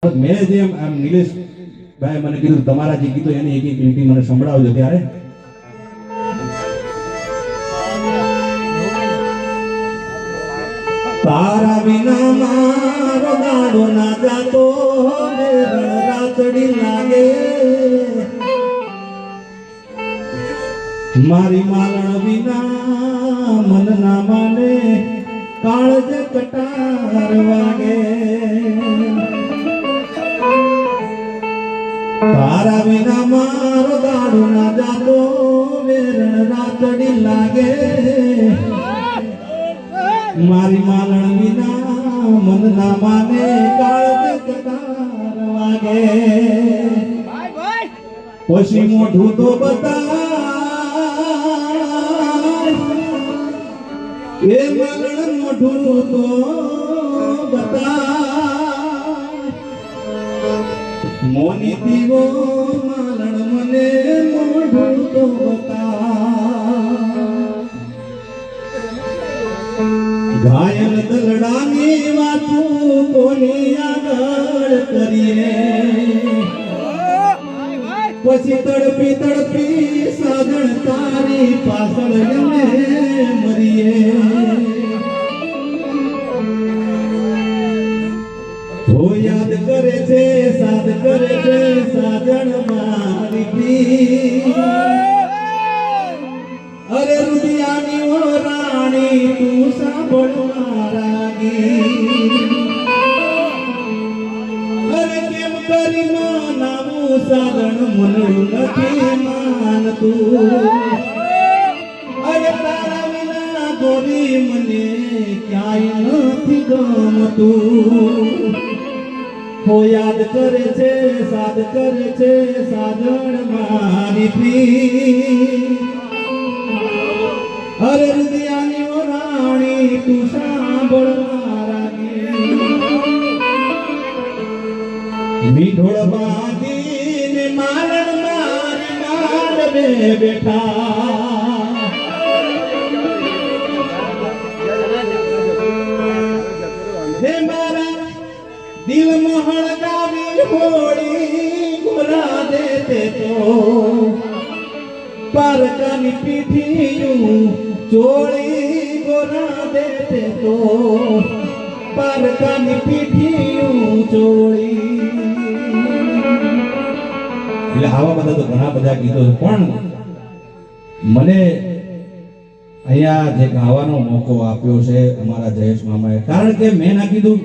મેં જે આમ નિલેશ ભાઈ મને કીધું તમારા જે ગીતો એની એક એક લીટી મને સંભળાવજો ત્યારે તારા વિના મારો દાડો ના જાતો રાતડી લાગે મારી માલણ વિના મન ના માને કાળજ કટાર વાગે તારા વિના મારો દાડો ના જાતો વેરણ રાતડી લાગે મારી માલણ વિના મન ના માને કાળજ કટાર વાગે પછી મોઢું તો બતા એ માલણ મોઢું તો બતા મોની દીવો માલણ મને મોઢું તો બતા ઘાયલ દલડાની વાતું કોની આગળ કરીએ પછી તડપી તડપી સાજણ તારી પાછળ અમે મરીએ હો યાદ કરે છે સાદ કરે છે સાજણ મારી અરે રુદિયાની ઓ રાણી તું સાંભળ મારા ગીત અરે કેમ કરી નામું સાજણ મનડું નથી માનતું અરે તારા વિના ગોરી મને ક્યાંય નથી ગમતું હો યાદ કરે છે સાદ કરે છે સાજણ મારી પ્રીત અરે રુદિયાની ઓ રાણી તું સાંભળ મારા ગીત મીઠોળ બાંધીને મારણ મારી માંડવે બેઠા હે મારા દિલ મહળગાવી હોળી ગોરા દેતે તો પારકાની પીઠીયું ચોળી ગોરા દેતે તો પારકાની પીઠીયું ચોળી એટલે આવા બધા તો ઘણા બધા ગીતો છે પણ મને અહીંયા જે ગાવાનો મોકો આપ્યો છે અમારા જયેશ મામાએ કારણ કે મેં ના કીધું